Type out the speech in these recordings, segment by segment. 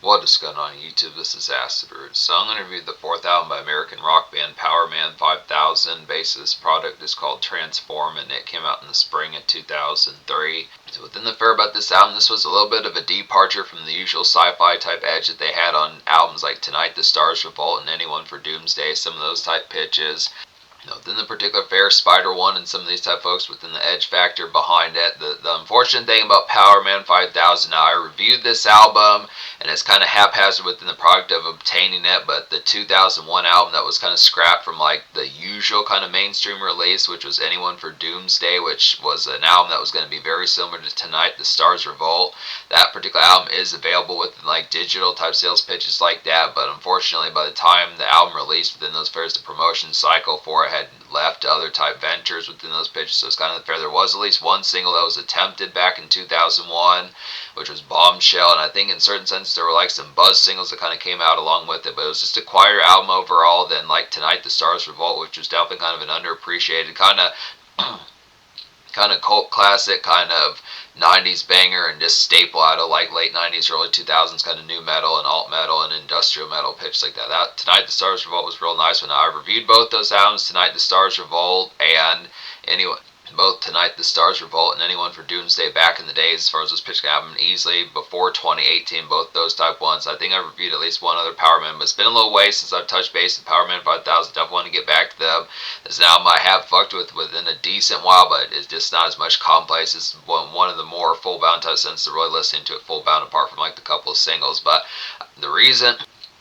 What is going on YouTube? This is Acid Root. So I'm going to review the fourth album by American rock band Powerman 5000. Basically, this product is called Transform, and it came out in the spring of 2003. So within the fair about this album, this was a little bit of a departure from the usual sci-fi type edge that they had on albums like Tonight the Stars Revolt and Anyone for Doomsday, some of those type pitches. Within the particular fair, Spider One and some of these type folks within the edge factor behind it. The unfortunate thing about Powerman 5000, now I reviewed this album and it's kind of haphazard within the product of obtaining it, but the 2001 album that was kind of scrapped from like the usual kind of mainstream release, which was Anyone for Doomsday, which was an album that was going to be very similar to Tonight the Stars Revolt. That particular album is available within like digital type sales pitches like that, but unfortunately by the time the album released within those fairs, the promotion cycle for it had left other type ventures within those pitches, so it's kind of fair. There was at least one single that was attempted back in 2001, which was Bombshell, and I think in certain sense there were like some buzz singles that kind of came out along with it, but it was just a quieter album overall than like Tonight the Stars Revolt, which was definitely kind of an underappreciated kind of kind of cult classic, kind of 90s banger and just staple out of like late 90s, early 2000s kind of new metal and alt metal and industrial metal pitch like that. Tonight the Stars Revolt was real nice when I reviewed both those albums, Tonight the Stars Revolt and anyway, both Tonight the Stars Revolt and Anyone for Doomsday back in the days as far as those pitch happened easily before 2018, both those type ones. I think I reviewed at least one other Powerman, but it's been a little way since I've touched base with Powerman 5000. Definitely want to get back to them. This is an album I have fucked with within a decent while, but it's just not as much complex. It's one of the more full bound type sense to really listening to it full bound apart from like the couple of singles. But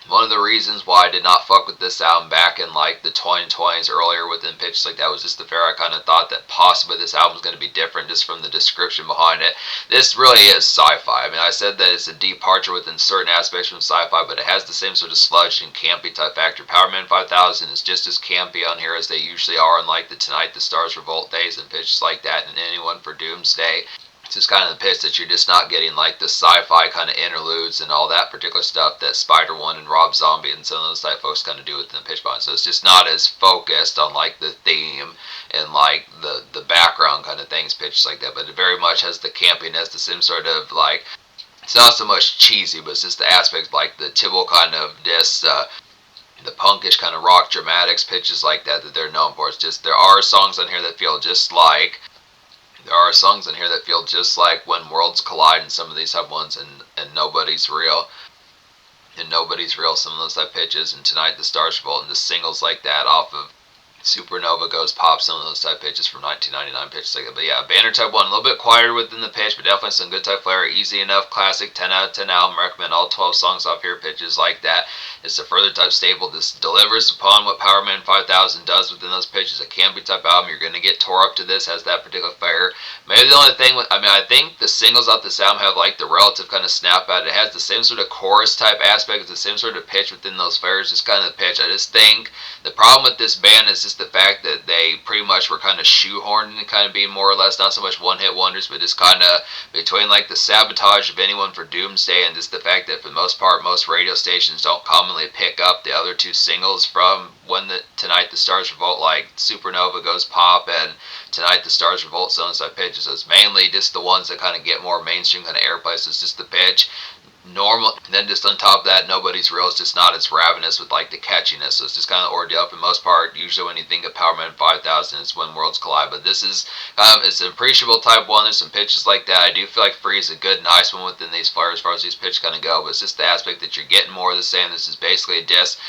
one of the reasons why I did not fuck with this album back in like the 2020s earlier within pitches like that was just the fair. I kind of thought that possibly this album was going to be different just from the description behind it. This really is sci-fi. I mean, I said that it's a departure within certain aspects from sci-fi, but it has the same sort of sludge and campy type factor. Powerman 5000 is just as campy on here as they usually are in like the Tonight the Stars Revolt days and pitches like that, and Anyone for Doomsday. It's just kind of the pitch that you're just not getting like the sci-fi kind of interludes and all that particular stuff that Spider One and Rob Zombie and some of those type folks kind of do within the pitch behind. So it's just not as focused on like the theme and like the background kind of things pitched like that, but it very much has the campiness, the same sort of like, it's not so much cheesy, but it's just the aspects like the typical kind of this the punkish kind of rock dramatics pitches like that that they're known for. It's just there are songs on here that feel just like When Worlds Collide and some of these type ones, and Nobody's Real. And Nobody's Real, some of those type pitches, and Tonight the Stars Revolt, and just singles like that off of Supernova Goes Pop, some of those type pitches from 1999 pitches like that. But yeah, Banner type 1, a little bit quieter within the pitch, but definitely some good type flair. Easy enough, classic, 10 out of 10 album. Recommend all 12 songs off here, pitches like that. It's a further type staple. This delivers upon what Powerman 5000 does within those pitches. A campy type album. You're going to get tore up to this, has that particular flair. Maybe the only thing, I think the singles off this album have like the relative kind of snap out. It has the same sort of chorus type aspect, the same sort of pitch within those flares, just kind of the pitch. I just think the problem with this band is just the fact that they pretty much were kind of shoehorned and kind of being more or less not so much one-hit wonders, but just kind of between like the sabotage of Anyone for Doomsday and just the fact that for the most part most radio stations don't commonly pick up the other two singles from Tonight the Stars Revolt, like Supernova Goes Pop and Tonight the Stars Revolt, some of those pitches. So it's mainly just the ones that kind of get more mainstream kind of airplay. So it's just the pitch. Normal, and then just on top of that, Nobody's Real is just not as ravenous with like the catchiness, so it's just kind of ordeal for the most part. Usually when you think of Powerman 5000, it's When Worlds Collide, but this is it's an appreciable type one. There's some pitches like that. I do feel like Free is a good nice one within these flares as far as these pitches kind of go, but it's just the aspect that you're getting more of the same. This is basically a disc.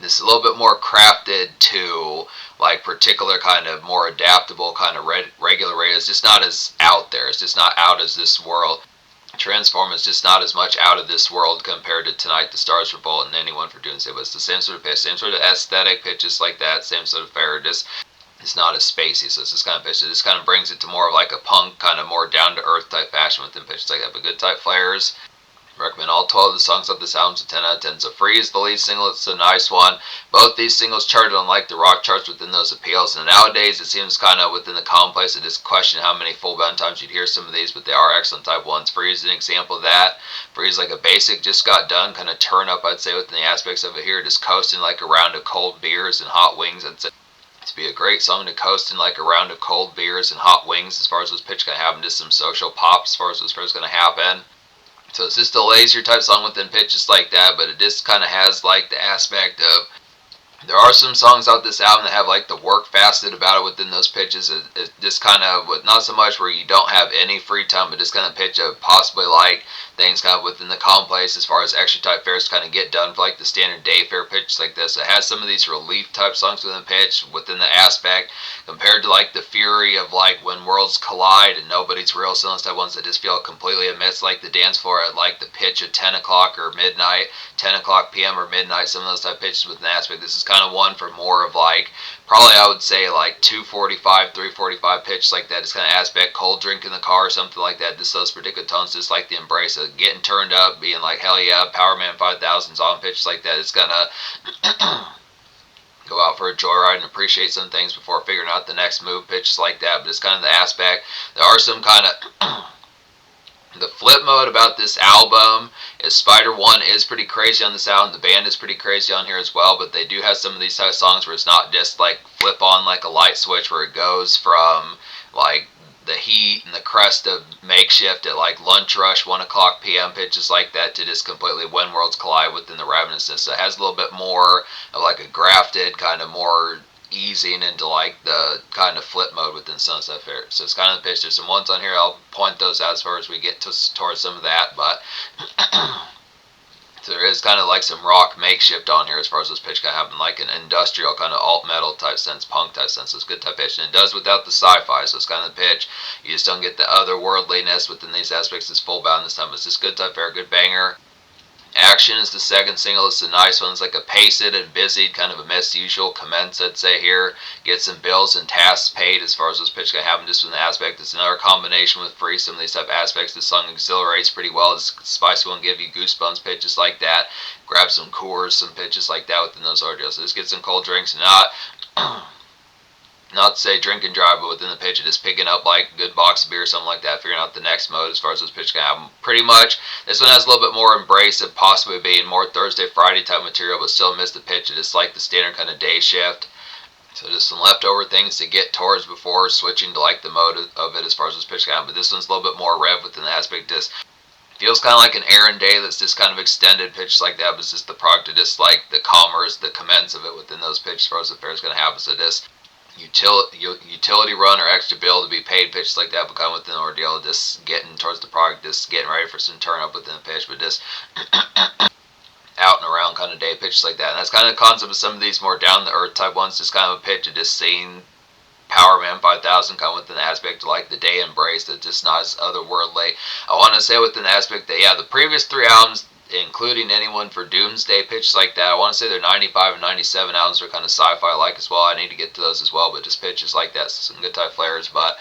This is a little bit more crafted to like particular kind of more adaptable kind of regular radio. It's just not as out there. It's just not out as this world. Transform is just not as much out of this world compared to Tonight the Stars Revolt and Anyone for Doomsday, but it's the same sort of pitch, same sort of aesthetic pitches like that, same sort of fare, just it's not as spacey, so it's this kind of pitch. This kind of brings it to more of like a punk, kind of more down to earth type fashion within pitches like that, but good type flares. Recommend all 12 of the songs of this album, so 10 out of 10. So Free is the lead single. It's a nice one. Both these singles charted on like the rock charts within those appeals. And nowadays it seems kind of within the commonplace. I just question how many full bound times you'd hear some of these, but they are excellent type ones. Free is an example of that. Free is like a basic, just got done kind of turn up, I'd say, within the aspects of it here. Just coasting like a round of cold beers and hot wings. I'd say to be a great song to coast in like a round of cold beers and hot wings as far as those pitch going to happen. Just some social pop as far as those first going to happen. So it's just a lazier type song within pitches like that, but it just kind of has like the aspect of, there are some songs out this album that have like the work fasted about it within those pitches. It just kind of, not so much where you don't have any free time, but just kind of pitch of possibly like things kind of within the commonplace as far as extra type fares to kind of get done for like the standard day fare pitches like this. It has some of these relief type songs within the pitch within the aspect compared to like the fury of like when worlds collide and nobody's real. Some of those type ones that just feel completely amidst like the dance floor at like the pitch of 10 o'clock or midnight. 10 o'clock p.m. or midnight, some of those type pitches with an aspect. This is kind of one for more of like, probably I would say like 245, 345 pitch like that. It's kind of aspect, cold drink in the car or something like that. Just those particular tones, just like the embrace of getting turned up, being like, hell yeah, Powerman 5000's on pitch like that. It's gonna go out for a joyride and appreciate some things before figuring out the next move, pitches like that. But it's kind of the aspect. There are some kind of the flip mode about this album is Spider 1 is pretty crazy on this album. The band is pretty crazy on here as well, but they do have some of these type of songs where it's not just like flip on like a light switch where it goes from like the heat and the crest of makeshift at like lunch rush 1 o'clock p.m. pitches like that to just completely when worlds collide within the ravenousness. So it has a little bit more of like a grafted kind of more easing into like the kind of flip mode within Sunset Fair. So it's kind of the pitch. There's some ones on here. I'll point those out as far as we get towards some of that, but so there is kind of like some rock makeshift on here as far as this pitch kind of having like an industrial kind of alt metal type sense, punk type sense. So it's good type pitch, and it does without the sci-fi. So it's kind of the pitch. You just don't get the otherworldliness within these aspects. It's full bound this time. It's just good type fair, good banger. Action is the second single. It's a nice one. It's like a paced and busied, kind of a mess usual commence, I'd say here. Get some bills and tasks paid as far as this pitch can happen just from the aspect. It's another combination with free. Some of these type of aspects. The song exhilarates pretty well. It's spicy one, give you goosebumps pitches like that. Grab some Coors, some pitches like that within those ordeals. So just get some cold drinks and not to say drink and drive, but within the pitch, just picking up like a good box of beer or something like that, figuring out the next mode as far as this pitch can happen. Pretty much, this one has a little bit more embrace of possibly being more Thursday, Friday type material, but still miss the pitch. It's like the standard kind of day shift. So just some leftover things to get towards before switching to like the mode of it as far as this pitch can happen. But this one's a little bit more rev within the aspect. Just feels kind of like an errand day that's just kind of extended pitch like that, but it's just the product of just like the commerce, the commence of it within those pitches as far as the fair is going to happen. So this utility run or extra bill to be paid pitches like that become within the ordeal, just getting towards the product, just getting ready for some turn up within the pitch, but just out and around kind of day pitches like that. And that's kind of the concept of some of these more down the earth type ones, just kind of a pitch of just seeing Powerman 5000 come within the aspect of like the day embrace that's just not as otherworldly. I want to say within the aspect that, yeah, the previous three albums, including anyone for Doomsday pitches like that, I want to say they're 95 and 97 albums are kind of sci-fi like as well. I need to get to those as well, but just pitches like that, so some good type flares, but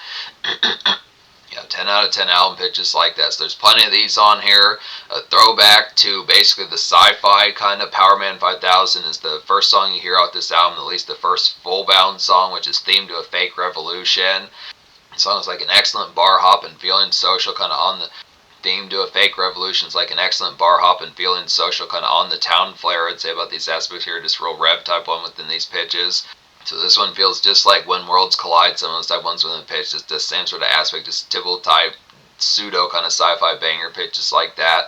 yeah, 10 out of 10 album pitches like that. So there's plenty of these on here. A throwback to basically the sci-fi kind of Powerman 5000 is the first song you hear out this album, at least the first full-bound song, which is themed to a fake revolution. The song is like an excellent bar hopping, feeling social, kind of on the theme to a fake revolution. It's like an excellent bar hopping, feeling social, kind of on the town flair, I'd say, about these aspects here. Just real rev type one within these pitches. So this one feels just like When Worlds Collide, some of those type ones within the pitch. Just the same sort of aspect, just typical type pseudo kind of sci-fi banger pitches like that.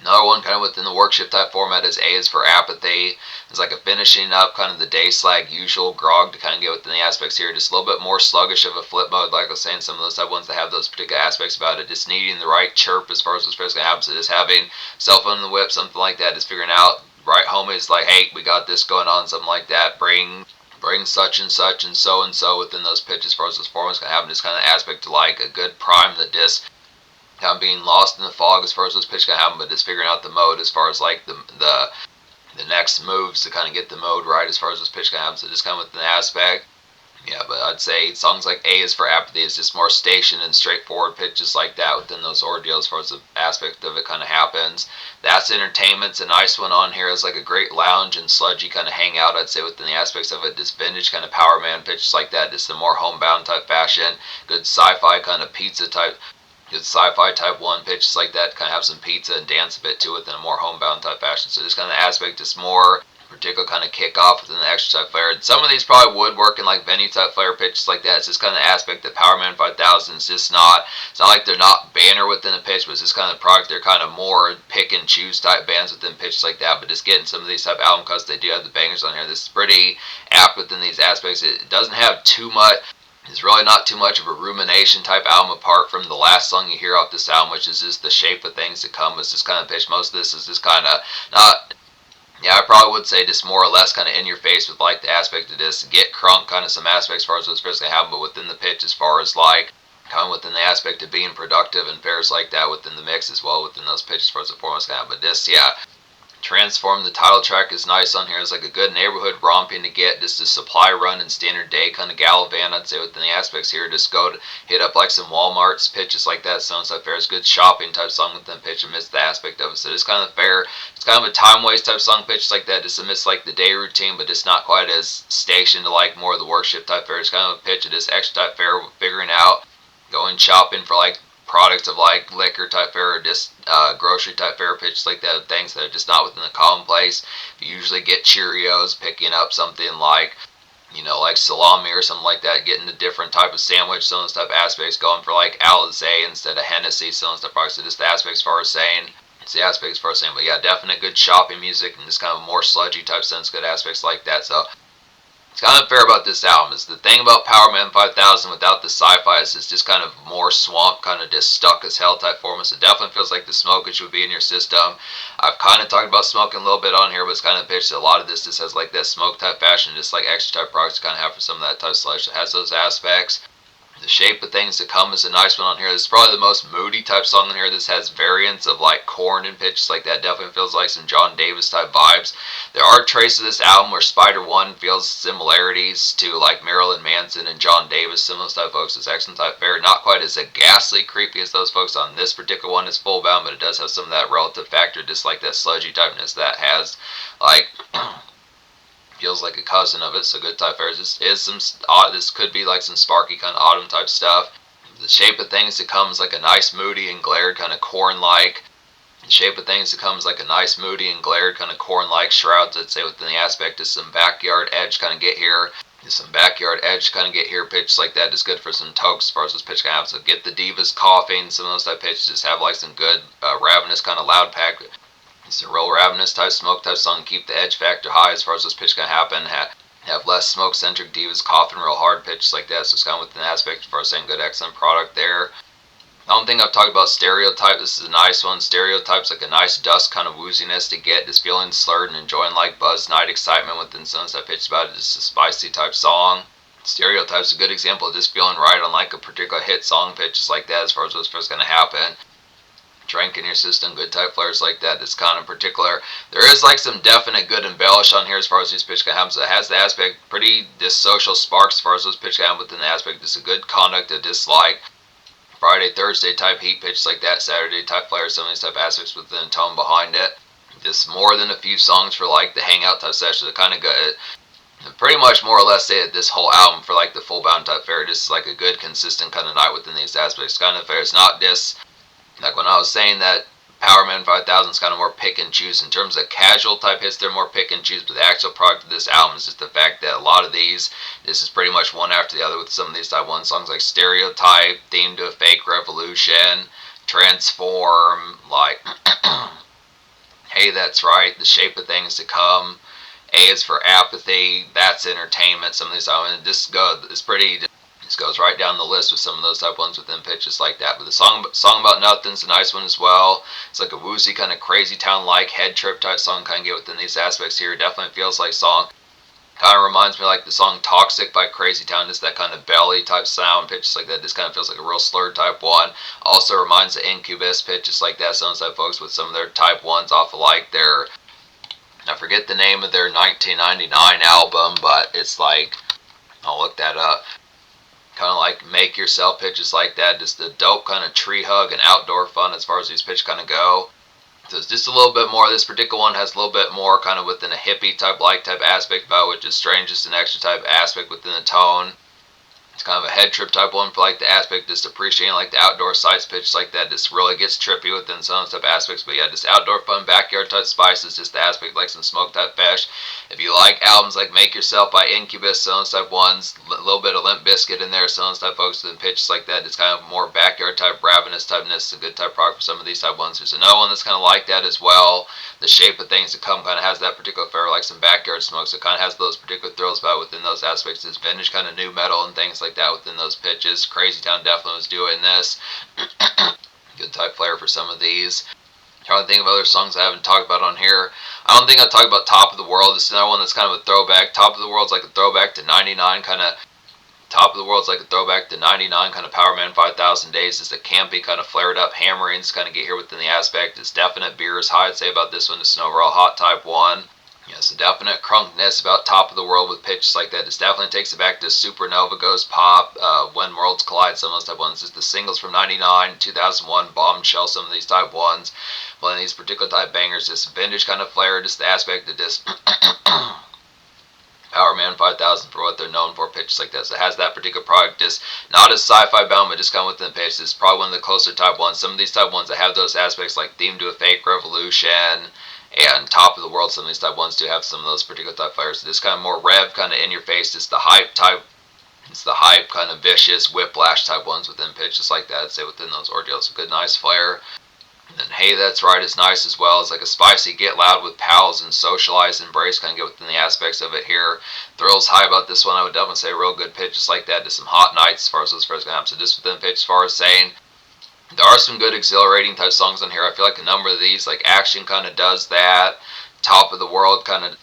Another one kind of within the workshift type format is A is for apathy. It's like a finishing up kind of the day slag usual grog to kind of get within the aspects here. Just a little bit more sluggish of a flip mode, like I was saying, some of those type ones that have those particular aspects about it. Just needing the right chirp as far as what's going to happen. So just having cell phone in the whip, something like that. Just figuring out right homies like, hey, we got this going on, something like that. Bring such and so within those pitches as far as this performance can happen. Just kind of aspect to like a good prime the disc, kind of being lost in the fog as far as this pitch can happen, but just figuring out the mode as far as like the next moves to kind of get the mode right as far as this pitch can happen. So just kind of within the aspect. Yeah, but I'd say songs like A is for apathy is just more station and straightforward pitches like that within those ordeals as far as the aspect of it kind of happens. That's Entertainment's a nice one on here. It's like a great lounge and sludgy kind of hangout, I'd say, within the aspects of it. This vintage kind of Powerman pitches like that, just the more homebound type fashion. Good sci-fi kind of pizza type. Good sci-fi type one pitches like that, kind of have some pizza and dance a bit to it in a more homebound type fashion. So this kind of aspect is more particular kind of kick off within the extra type flare. Some of these probably would work in like venue type flare pitches like that. It's just kind of the aspect that Powerman 5000 is just not. It's not like they're not banner within a pitch, but it's just kind of the product. They're kind of more pick and choose type bands within pitches like that. But just getting some of these type album cuts, they do have the bangers on here. This is pretty apt within these aspects. It doesn't have too much. It's really not too much of a rumination type album apart from the last song you hear off this album, which is just the shape of things to come. It's just kind of pitch. Most of this is just kind of not. Yeah, I probably would say just more or less kind of in your face with like the aspect of this get crunk kind of some aspects as far as what's supposed to happen, but within the pitch as far as like kind of within the aspect of being productive and pairs like that within the mix as well within those pitches as far as the performance kind of. But this, yeah. Transform, the title track is nice on here. It's like a good neighborhood romping to get. Just a supply run and standard day kind of gallivant, I'd say, within the aspects here. Just go to hit up like some Walmart's pitches like that. Sounds like fair. It's good shopping type song within pitch amidst the aspect of it. So it's kind of fair. It's kind of a time waste type song pitch like that. Just amidst like the day routine, but just not quite as stationed to like more of the workshift type fair. It's kind of a pitch of this extra type fair, figuring out, going shopping for like products of like liquor type fare or just grocery type fare pitches like that, things that are just not within the commonplace. You usually get Cheerios, picking up something like, you know, like salami or something like that, getting a different type of sandwich, some of those type of aspects, going for like Alizé instead of Hennessy, some of those type of products. So just the aspects as far as saying, it's the aspects as far as saying, but yeah, definitely good shopping music and just kind of more sludgy type sense, good aspects like that. So it's kind of fair about this album is the thing about Powerman 5000 without the sci-fi is it's just kind of more swamp, kind of just stuck as hell type form. So it definitely feels like the smokage would be in your system. I've kind of talked about smoking a little bit on here, but it's kind of pitched. A lot of this just has like that smoke type fashion, just like extra type products kind of have for some of that type of slush. It has those aspects. The shape of things to come is a nice one on here. This is probably the most moody type song on here. This has variants of like corn and pitches like that. Definitely feels like some John Davis type vibes. There are traces of this album where Spider One feels similarities to like Marilyn Manson and John Davis. Some of those type folks. It's excellent type fare. Not quite as a ghastly creepy as those folks on this particular one. Is full bound, but it does have some of that relative factor, just like that sludgy typeness that has like. Feels like a cousin of it, so good type fairs. This is some this could be like some sparky kind of autumn type stuff. The shape of things to come is like a nice moody and glared kind of corn like. The shape of things to come is like a nice moody and glared kind of corn like shrouds, I'd say, within the aspect of some backyard edge kind of get here. Some backyard edge kind of get here pitch like that is good for some tokes as far as this pitch can have. So get the divas coughing, some of those type pitches just have like some good ravenous kind of loud pack. It's a real ravenous type smoke type song. Keep the edge factor high as far as this pitch can happen. Have less smoke centric divas coughing real hard pitches like that. So it's kind of within the aspect as far as saying good excellent product there. I don't think I've talked about stereotype. This is a nice one. Stereotype's like a nice dust kind of wooziness to get. Just feeling slurred and enjoying like buzz night excitement within some that pitch about it. Just a spicy type song. Stereotype's a good example of just feeling right on like a particular hit song pitches like that as far as what's first going to happen. Drink in your system, good type flares like that. That's kind of particular. There is like some definite good embellish on here as far as these pitch can happen. So it has the aspect pretty this social sparks as far as those pitch can happen within the aspect. It's a good conduct of dislike. Friday, Thursday type heat pitch like that. Saturday type flares, some of these type aspects within the tone behind it. Just more than a few songs for like the hangout type session. They're kind of good. Pretty much more or less say that this whole album for like the full bound type fair, just like a good consistent kind of night within these aspects. Kind of fair. It's not this. Like when I was saying that Powerman 5000 is kind of more pick and choose in terms of casual type hits, they're more pick and choose, but the actual product of this album is just the fact that a lot of these, this is pretty much one after the other with some of these type 1 songs like Stereotype, Theme to a Fake Revolution, Transform, like Hey That's Right, The Shape of Things to Come, A is for Apathy, That's Entertainment, some of these albums, this goes right down the list with some of those type ones within pitches like that. But the song About Nothing's a nice one as well. It's like a woozy kind of crazy town like head trip type song kind of get within these aspects here. Definitely feels like song. Kind of reminds me like the song Toxic by Crazy Town, just that kind of belly type sound pitches like that. This kind of feels like a real slurred type one. Also reminds the Incubus pitches like that. Some of those folks with some of their type ones off of like their, I forget the name of their 1999 album, but it's like, I'll look that up. Kind of like Make Yourself pitches like that. Just a dope kind of tree hug and outdoor fun as far as these pitches kind of go. So it's just a little bit more. This particular one has a little bit more kind of within a hippie type aspect about it, which is strange, just an extra type aspect within the tone. It's kind of a head trip type one for like the aspect, just appreciating like the outdoor sights, pitches like that. Just really gets trippy within some type aspects. But yeah, just outdoor fun, backyard type spices, just the aspect like some smoke type fish. If you like albums like Make Yourself by Incubus, some type ones, a little bit of Limp Bizkit in there, some type folks, then pitches like that. It's kind of more backyard type, ravenous typeness. A good type product for some of these type ones. There's another one that's kind of like that as well. The shape of things to come kind of has that particular flavor, like some backyard smoke. So it kind of has those particular thrills about within those aspects. This vintage kind of new metal and things like that within those pitches. Crazy Town definitely was doing this. Good type flair for some of these. Trying to think of other songs I haven't talked about on here. I don't think I've talked about Top of the World. This is another one that's kind of a throwback. Top of the World's like a throwback to 99 kind of. Top of the World's like a throwback to 99 kind of Powerman 5000 Days. It's a campy kind of flared up hammerings kind of get here within the aspect. It's definite beer is high. I'd say about this one. It's an overall hot type one. Yes, a definite crunkness about Top of the World with pitches like that. This definitely takes it back to Supernova Goes Pop, When Worlds Collide, some of those type ones. Just the singles from 99, 2001, Bombshell, some of these type ones. One of these particular type bangers, just vintage kind of flair, just the aspect of this Powerman 5000 for what they're known for, pitches like that. So it has that particular product, just not as sci-fi bound, but just kind of within the pitch. It's probably one of the closer type ones. Some of these type ones that have those aspects like Theme to a Fake Revolution, and Top of the World, some of these type ones do have some of those particular type flavors. So this kind of more rev, kind of in your face. It's the hype type. It's the hype kind of vicious whiplash type ones within pitches like that. I'd say within those ordeals, a good nice flair. And then Hey That's Right is nice as well. It's like a spicy Get Loud with Pals and Socialize Embrace, kind of get within the aspects of it here. Thrills high about this one. I would definitely say real good pitches like that. Just some hot nights as far as those first going to happen. So just within pitch as far as saying. There are some good exhilarating type songs on here. I feel like a number of these, like Action kind of does that. Top of the World kind of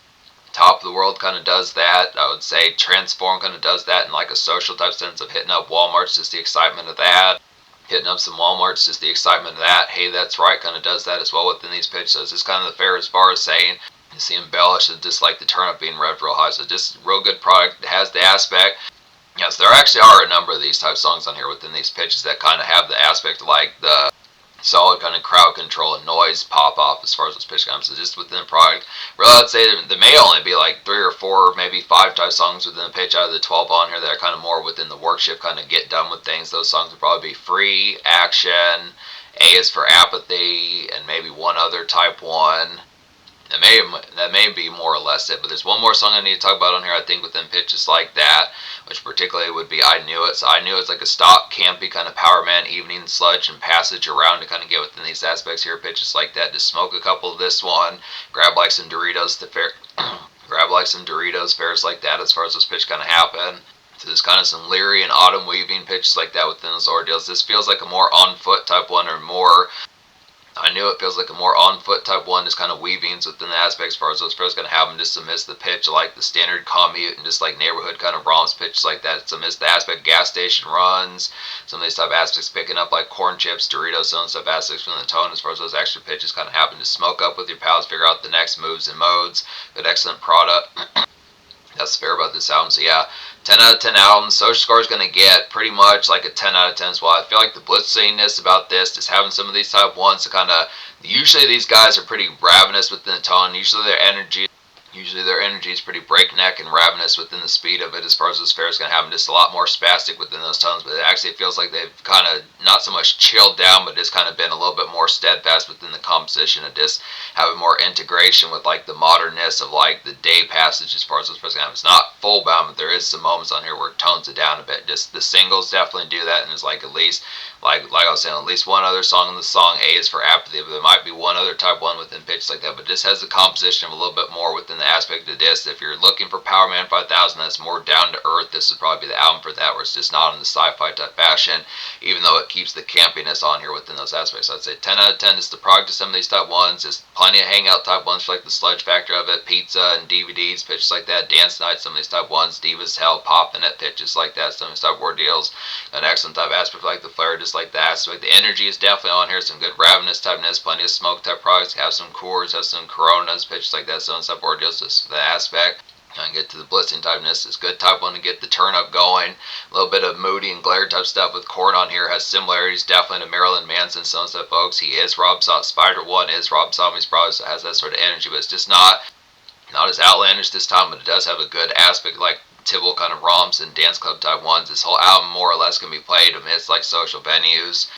does that. I would say Transform kind of does that in like a social type sense of hitting up Walmart's, just the excitement of that. Hitting up some Walmart's, just the excitement of that. Hey That's Right kind of does that as well within these pitches. So it's just kind of the fair as far as saying. You see embellished, just like the turn up being revved real high. So just real good product. It has the aspect. Yes, there actually are a number of these type songs on here within these pitches that kind of have the aspect like the solid kind of crowd control and noise pop off as far as this pitch comes. So just within the product, really I'd say there may only be like 3 or 4, maybe 5 type songs within the pitch out of the 12 on here that are kind of more within the workshift kind of get done with things. Those songs would probably be Free, Action, A is for Apathy, and maybe one other type one. That may be more or less it, but there's one more song I need to talk about on here, I think, within pitches like that, which particularly would be I Knew It. So I Knew It's like a stock, campy kind of Powerman evening sludge and passage around to kind of get within these aspects here, pitches like that. Just smoke a couple of this one, grab like some Doritos to fair, grab like some Doritos, fairs like that as far as this pitch kind of happen. So there's kind of some leery and autumn weaving pitches like that within those ordeals. This feels like a more on foot type one, or more. I Knew It feels like a more on-foot type one, just kind of weavings within the aspects as far as those first going to happen, just to miss the pitch, like the standard commute and just like neighborhood kind of romps pitch like that. So miss the aspect gas station runs, some of these type aspects picking up like corn chips, Doritos, some stuff aspects from the tone as far as those extra pitches kind of happen. To smoke up with your pals, figure out the next moves and modes. Good, excellent product. That's fair about this album. So yeah, 10 out of 10 album. Social Score is going to get pretty much like a 10 out of 10 as well. I feel like the blitziness about this, just having some of these type ones to kind of, usually these guys are pretty ravenous within the tone. Usually their energy is pretty breakneck and ravenous within the speed of it as far as this fair is going to happen. Just a lot more spastic within those tones, but it actually feels like they've kind of not so much chilled down, but just kind of been a little bit more steadfast within the composition and just having more integration with like the modernness of like the day passage as far as those fair is going to happen. It's not full bound, but there is some moments on here where it tones it down a bit. Just the singles definitely do that, and there's like at least like I was saying, at least one other song in the song. A is for Apathy, but there might be one other type one within pitch like that. But this has the composition of a little bit more within the aspect of this. If you're looking for Powerman 5000, that's more down to earth. This would probably be the album for that, where it's just not in the sci-fi type fashion, even though it keeps the campiness on here within those aspects. So I'd say 10 out of 10 is the product to some of these type ones. Just plenty of hangout type ones for like the sludge factor of it, pizza and DVDs, pitches like that, dance nights, some of these type ones, Divas Hell, popping at pitches like that, some of these type ordeals. An excellent type aspect like the flair, just like that. So like the energy is definitely on here. Some good ravenous typeness, plenty of smoke type products. Have some Coors, have some Coronas, pitches like that, some type ordeals. Just the aspect. And get to the blitzing typeness. It's good type one to get the turn up going. A little bit of moody and glare type stuff with Korn on here. Has similarities definitely to Marilyn Manson, some stuff, folks. He is Rob Zombie. Spider One is Rob Zombie's brother, so it has that sort of energy, but it's just not as outlandish this time, but it does have a good aspect, like typical kind of romps and dance club type ones. This whole album more or less can be played amidst like social venues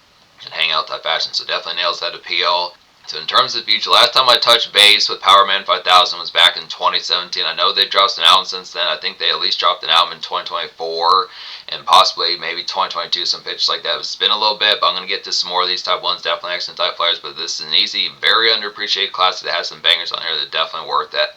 and hangout type fashion, so definitely nails that appeal. So in terms of the future, last time I touched base with Powerman 5000 was back in 2017. I know they've dropped an album since then. I think they at least dropped an album in 2024 and possibly maybe 2022, some pitches like that. It's been a little bit, but I'm going to get to some more of these type ones, definitely excellent type players, but this is an easy, very underappreciated classic that has some bangers on here that are definitely worth it.